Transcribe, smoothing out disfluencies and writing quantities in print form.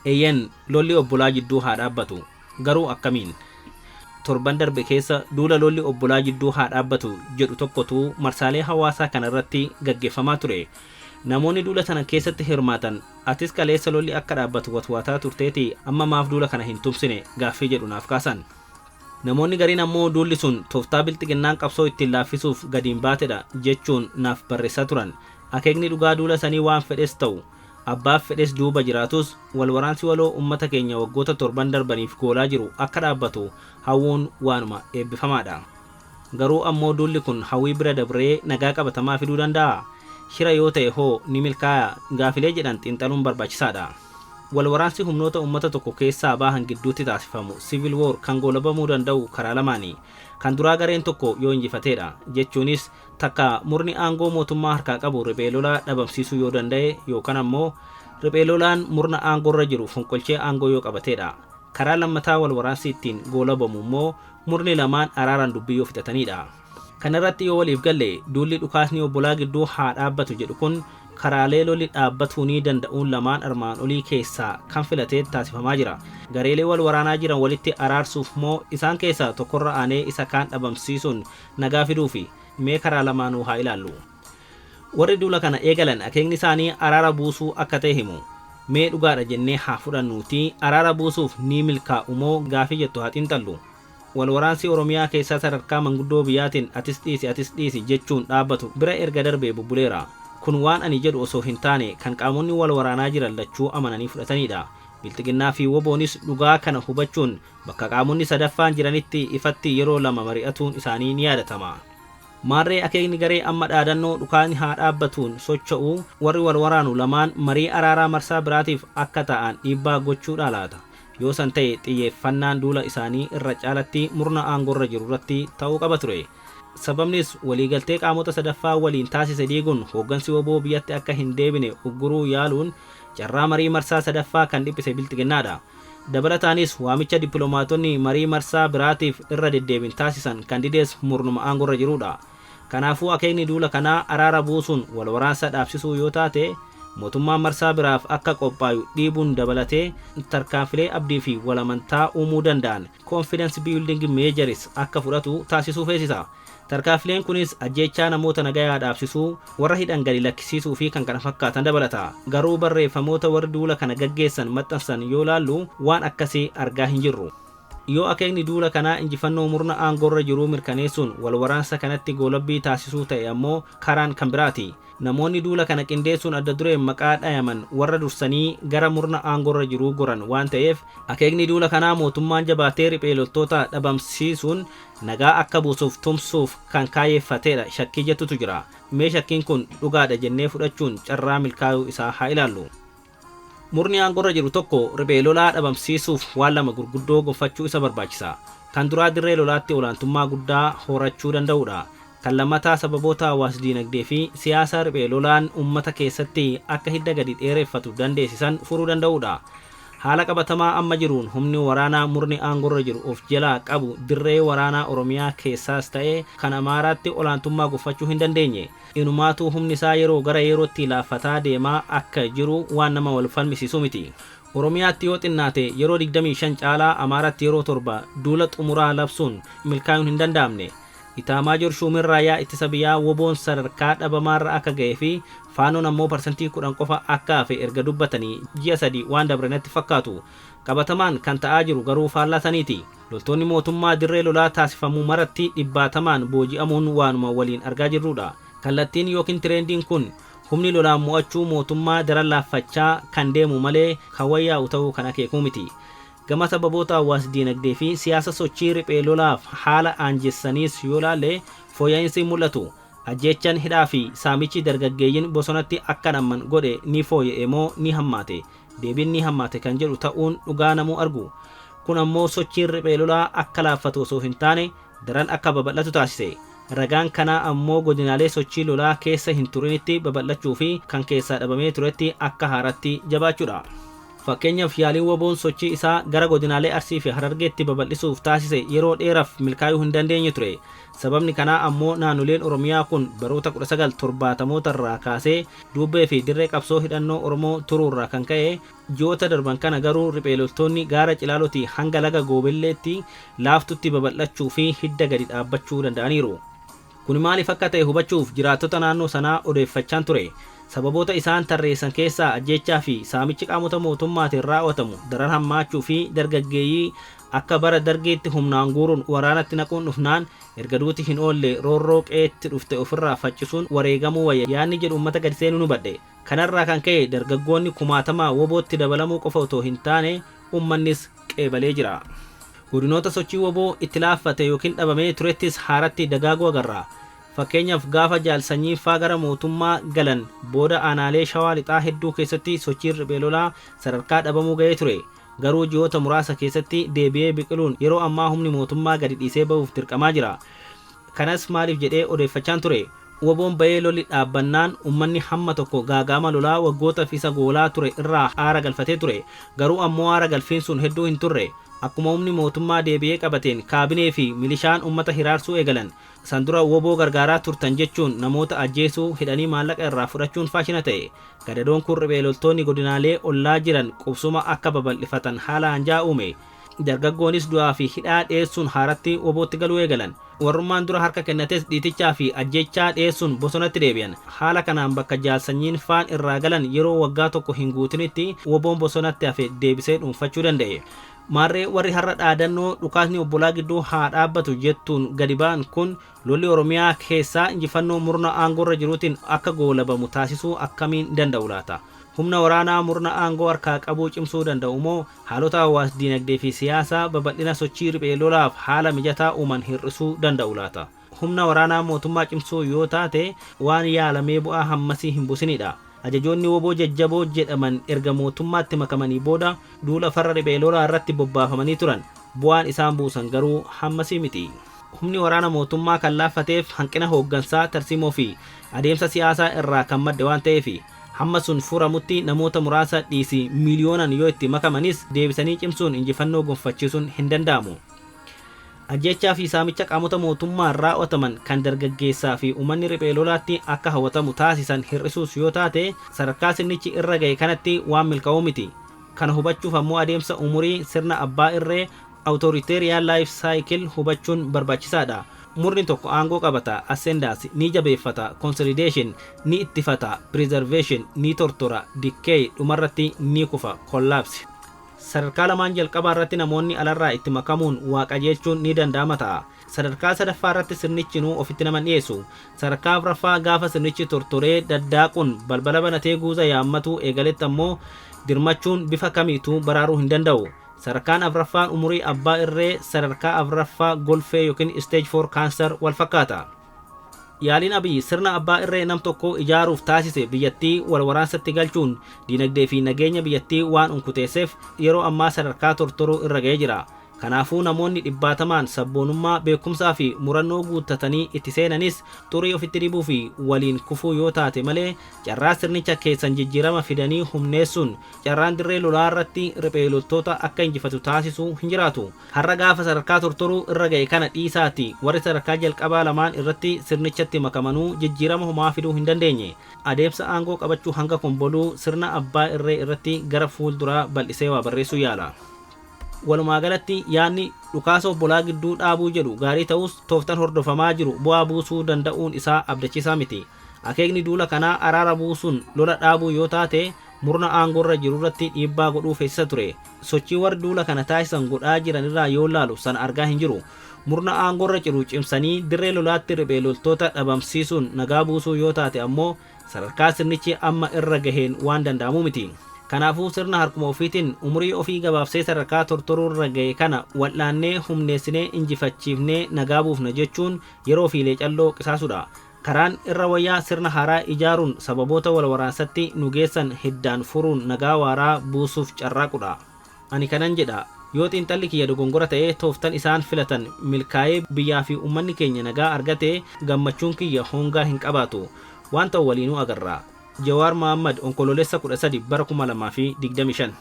Eeyyan lolli obbolaa jidduu haa dhaabbatu. Garuu akkamiin? Torban darbe keessa duula lolli obbolaa jidduu haa dhaabbatu jedhu tokkotu marsaalee hawaasaa kanarratti gaggeeffamaa ture. Namoonni duula sana keessatti hirmaatan atis kaleessa lolli akka dhaabbatu watwaataa turteeti amma maaf duula kana hin tumsine gaaffii jedhu naaf kaasan. Namoonni gariin ammoo duulli sun tooftaa bilxiginnaan qabsoo ittiin laaffisuuf gadiin baatedha jechuun naaf barreessaa turan. Akeekni dhugaa duula sanii waan fedhes ta'u abbaaf fedhes duuba jiraatus walwaraansi waloo ummata keenya waggoota torban darbaniif goolaa jiru akka dhaabbatu hawwuun waanuma eebbifamaadha. Garuu ammoo duulli kun hawwii bira dabree nagaa qabatamaa fiduu danda'a? Shira yoo ta'e hoo ni milkaa'aa? Gaafilee jedhan xiinxaluun barbaachisaadha. Walwaraansi humnoota ummata tokko keessaa baahan gidduutti taasifamu civil war kan goolabamuu danda'u karaa lamaanii. Kan duraa gareen tokko yoo injifateedha jechuunis takka murni aangoo mootummaa harkaa qabu riphee lolaa dhabamsiisuu yoo danda'e yookaan ammoo riphee lolaan murna aangoorra jiru fonqolchee aangoo yoo qabateedha. Karaa lammataa walwaraansi ittiin goolabamu immoo murni lamaan araaraan dubbii yoo fixatanidha. Kana irratti yoo waliif galle duulli dhukaasni obbolaa gidduu haa dhaabbatu jedhu kun karaalee lolli dhaabbatuu ni danda'uun lamaan armaan olii keessaa kan filatee taasifamaa jira. Gareelee wal waraanaa jiran walitti araarsuuf moo isaan keessaa tokkorra aanee isa kaan dhabamsiisuun nagaa fiduufi mee karaa lamaanuu haa ilaallu. Warri duula kana eegalan akeekni isaanii araara buusuu akka ta'e himu. Mee dhugaadha jennee haa fudhannuuti araara buusuuf ni milkaa'u moo gaafii jettu haa xiinxallu. Walwaraansi Oromiyaa keessaa sadarkaa manguddoo biyyaatiin atis dhiisi jechuun dhaabbatu bira erga darbee bubbuleera. Kun waan ani jedhu osoo hin taane kan qaamonni wal waraanaa jiran lachuu amananii fudhatanidha. Bilxiginnaa fi woboonis dhugaa kana hubachuun bakka qaamonni sadaffaan jiranitti ifatti yeroo lama mari'atuun isaanii ni yaadatama. Maarree akeekni garee amma dhaadannoo dhukaasni haa dhaabbatuun socho'u warri wal waraanu lamaan marii araaraa marsaa biraatiif akka ta'an dhiibbaa gochuudha laata? Yoo san ta'e xiyyeeffannaan duula isaanii irra caalatti murna aangoorra jiru irratti ta'uu qaba ture. Sababnis waliigaltee qaamota sadaffaa waliin taasise diiguun hooggansi woboo biyyatti akka hin deebine ugguruu yaaluun carraa marii marsaa sadaffaa kan dhiphise bilxiginnaadha. Dabalataanis waamicha dippiloomaatonni marii marsaa biraatiif irra deddeebiin taasisan kan didees murnuma aangoorra jirudha. Kanaafuu akeekni duula kanaa araara buusuun wal waraansa dhaabsisuu yoo taate mootummaan marsaa biraaf akka qophaayu dhiibuun dabalatee tarkaanfilee abdii fi walamantaa uumuu danda'an confidence building measures akka fudhatu taasisuu feesisa. Tarkaanfileen kunis ajjechaa namoota nagayaa dhaabsisuu, warra hidhan gadi lakkisiisuu fi kan kana fakkaatan dabalata. Garuu barreeffamoota warri duula kana gaggeessan maxxansan yoo laallu waan akkasii argaa hin jirru. Yoo akeekni duula kanaa injifannoo murna aangoorra jiruu mirkaneessuun wal waraansa kanatti goolabbii taasisuu ta'e ammoo karaan kan biraati. Namoonni duula kana qindeessuun adda dureen maqaa dhayaman warra dursanii gara murna aangoorra jiruu goran waan ta'eef akeekni duula kanaa mootummaan jabaatee riphee loltoota dhabamsiisuun nagaa akka buusuuf tumsuuf kan kaayeffatedha shakkii jettutu jira. Mee shakkiin kun dhugaadha jennee fudhachuun carraa milkaa'uu isaa haa ilaallu. Murni aangoorra jiru tokko riphee lolaa dhabamsiisuuf waan lama gurguddoo gonfachuu isa barbaachisa. Kan duraa dirree lolaatti olaantummaa guddaa horachuu danda'udha. Kan lammataa sababoota hawaas diinagdee fi siyaasa riphee lolaan uummata keessatti akka hidda gadi dheereffatu dandeessisan furuu danda'udha. Haala qabatamaa amma jiruun humni waraanaa murni aangoorra jiru of jalaa qabu dirree waraanaa Oromiyaa keessaas ta'ee kan Amaaraatti olaantummaa gonfachuu hin dandeenye. Inumaatuu humni isaa yeroo gara yerootti laaffataa deemaa akka jiru waan nama wal falmisiisu miti. Oromiyaatti yoo xinnaate yeroo 25 caalaa Amaaraatti yeroo 7 duula xumuraa labsuun milkaa'uun hin danda'amne. Itaamaajoor Shuumiin raayyaa ittisa biyyaa woboon sadarkaa dhabamaarra akka ga'ee fi faanoon ammoo parsantii 10 qofa akka hafe erga dubbatanii ji'a 3 waan dabrenetti fakkaatu. Qabatamaan kan ta'aa jiru garuu faallaa saniiti. Loltoonni mootummaa dirree lolaa taasifamuu maratti dhibbaatamaan booji'amuun waanuma waliin argaa jirrudha. Kallattiin yookiin tirendiin kun humni lolaan mo'achuu mootummaa daran laaffachaa kan deemu malee kan wayyaa'u ta'uu kan akeekuu miti. Gama sababoota hawaas diinagdee fi siyaasa sochii riphee lolaaf haala aanjessaniis yoo laalle fooyya'insi mul'atu. Ajjechaan hidhaa fi saamichi dargaggeeyyiin bosonatti akka namman godhe ni fooyya'e moo ni hammaate? Deebiin ni hammaate kan jedhu ta'uun dhugaa namuu argu. Kun ammoo sochiin riphee lolaa akka laaffatu osoo hin taane daran akka babal'atu taasise. Ragaan kanaa ammoo godinaalee sochii lolaa keessa hin turinitti babal'achuu fi kan keessaa dhabamee turetti akka haaratti jabaachuudha. Fakkeenyaaf yaaliin woboon sochii isaa gara godinaalee Arsii fi Harargeetti babal'isuuf taasise yeroo dheeraaf milkaa'uu hin dandeenye ture. Sababni kanaa ammoo naannoleen Oromiyaa kun baroota 1970moota irraa kaasee Duubbee fi dirree qabsoo hidhannoo Oromoo turuurraa kan ka'e ji'oota darban kana garuu riphee loltoonni gaara Cilaalotii hanga laga Goobelleetti laaftutti babal'achuu fi hidda gadi dhaabbachuu danda'aniiru. Kun maaliif akka ta'e hubachuuf jiraattota naannoo sanaa odeeffachaan ture. Sababoota isaan tarreessan keessaa ajjechaa fi saamichi qaamota mootummaatiin raawwatamu daran hammaachuu fi dargaggeeyyii akka bara dargeetti humnaan guuruun waraanatti naquun dhufnaan erga duuti hin oolle roorroo qeetti dhufte ofirraa faccisuun wareegamuu wayya yaanni jedhu uummata gadi seenuu nu badhe. Kanarraa kan ka'e dargaggoonni kumaatamaa wobootti dabalamuu qofa otoo hin taane uummannis qeebalee jira. Godinoota sochii woboo itti laaffate yookiin dhabamee turettis haaratti dagaaguu agarra. Fakkeenyaaf gaafa jaalsanyii faa gara mootummaa galan booda aanaalee Shawaa Lixaa hedduu keessatti sochiin riphee lolaa sadarkaa dhabamuu ga'ee ture. Garuu ji'oota muraasa keessatti deebi'ee biqiluun yeroo ammaa humni mootummaa gadi dhiisee bahuuf dirqamaa jira. Kanas maaliif jedhee odeeffachaan ture. Woboon bahee lolli dhaabbannaan uummanni hamma tokko gaagaama lolaa waggootaaf isa goolaa ture irraa aara galfatee ture. Garuu ammoo aara galfiin sun hedduu hin turre. Akkuma humni mootummaa deebi'ee qabateen kaabinee fi milishaan uummata hiraarsuu eegalan. San dura woboo gargaaraa turtan jechuun namoota ajjeesuu hidhanii maallaqa irraa fudhachuun faashina ta'e. Gadadoon kun riphee loltoonni godinaalee ollaa jiran qubsuma akka babal'ifatan haala hanjaa uume. Dargaggoonis du'aa fi hidhaa dhiyeessuun haaratti wobootti galuu eegalan. Warrummaan dura harka kennates dhiitichaa fi ajjechaa dhiyeessuun bosonatti deebi'an. Haala kanaan bakka jaalsanyiin faan irraa galan yeroo waggaa tokko hin guutinitti woboon bosonatti hafe deebisee dhuunfachuu danda'e. Maarree warri har'a dhaadannoo dhukaasni obbolaa gidduu haa dhaabbatu jettuun gadi ba'an kun lolli Oromiyaa keessaa injifannoo murna aangoorra jiruutiin akka goolabamu taasisuu akkamiin danda'u laata? Humna waraanaa murna aangoo harkaa qabuu cimsuu danda'u moo haalota hawaas diinagdee fi siyaasaa babal'ina sochii riphee lolaaf haala mijataa uuman hir'isuu danda'u laata? Humna waraanaa mootummaa cimsuu yoo taate waan yaalamee bu'aa hammasii hin buusinidha. Ajajoonni woboo jajjaboo jedhaman erga mootummaatti makamanii booda duula farra riphee lolaa irratti bobbaafamanii turan. Bu'aan isaan buusan garuu hammasii miti. Humni waraana mootummaa kan laaffateef hanqina hooggansaa tarsiimoo fi adeemsa siyaasaa irraa kan madde waan ta'eef hamma sun furamutti namoota muraasa dhiisii miiliyoonan yoo itti makamanis deebisanii cimsuun injifannoo gonfachiisuun hin danda'amu. Ajjechaa fi saamicha qaamota mootummaa raawwataman kan dargaggeessaa fi uummanni riphee lolaatti akka hawwatamu taasisan hir'isuus yoo taate sadarkaa sirnichi irra ga'e kanatti waan milkaa'uu miti. Kana hubachuuf ammoo adeemsa umurii sirna abbaa irree awutoriteeriyaan laayif saayikil hubachuun barbaachisaadha. Murni tokko aangoo qabata, ascendancy ni jabeeffata, consolidation ni ittifata, preservation ni tortora, decay dhumarratti ni kufa, collapse. Sadarkaa lamaan jalqabaa irratti namoonni alarraa itti makamuun waaqa jechuun ni danda'ama ta'a. Sadarkaa sadaffaa irratti sirnichi nuu ofitti nama dhiyeessu. Sadarkaa afuraffaa gaafa sirnichi tortoree daddaaquun balbala banatee guuza yaammatu eegaletti ammoo dirmachuun bifa kamiituu baraaruu hin danda'u. Sadarkaan afuraffaan umurii abbaa irree sadarkaa afuraffaa golfee yookiin stage 4 cancer wal fakkaata. Yaaliin Abiy sirna abbaa irree nam tokko ijaaruuf taasise biyyattii wal waraansatti galchuun diinagdee fi nageenya biyyattii waan unkuteesseef yeroo ammaa sadarkaa tortoruu irra ga'ee jira. Kanaafuu namoonni dhibbaatamaan sabboonummaa beekumsaa fi murannoo guuttatanii itti seenanis xurii ofitti dhibuu fi waliin kufuu yoo taate malee carraa sirnicha keessan jijjiirama fidanii humneessuun carraan dirree lolaa irratti riphee loltoota akka injifatu taasisuu hin jiraatu. Har'a gaafa sadarkaa tortoruu irra ga'e kana dhiisaati warri sadarkaa jalqabaa lamaan irratti sirnichatti makamanuu jijjiirama homaa fiduu hin dandeenye. Adeemsa aangoo qabachuu hanga konboluu sirna abbaa irree irratti gara fuulduraa bal'isee waa barreessuu yaala. Walumaa galatti yaanni dhukaasa obbolaa gidduu dhaabuu jedhu gaarii ta'us tooftan hordofamaa jiru bu'aa buusuu danda'uun isaa abdachiisaa miti. Akeekni duula kanaa araara buusuun lola dhaabuu yoo taate murna aangoorra jiru irratti dhiibbaa godhuu feesisa ture. Sochii warri duula kana taasisan godhaa jiran irraa yoo laalu sana argaa hin jiru. Murna aangoorra jiru cimsanii dirree lolaatti riphee loltoota dhabamsiisuun nagaa buusuu yoo taate ammoo sadarkaa sirnichi amma irra gaheen waan danda'amu miti. Kanaafuu sirna harkuma ofiitiin umurii ofii gabaabsee sadarkaa tortoruu irra ga'e kana wal'aannee humneessinee injifachiifnee nagaa buufna jechuun yeroo fi leecalloo qisaasudha. Karaan irra wayyaa sirna haaraa ijaaruun sababoota wal waraansatti nu geessan hiddaan furuun nagaa waaraa buusuuf carraaqudha. Ani kanan jedha yoo xiinxalli kiyya dogongora ta'ee tooftan isaan filatan milkaa'ee biyyaa fi uummanni keenya nagaa argate gammachuun kiyya hongaa hin qabaatu. Waan ta'u waliinuu agarra. Jawaar Mohammad onkoloolessa 13 bara 2025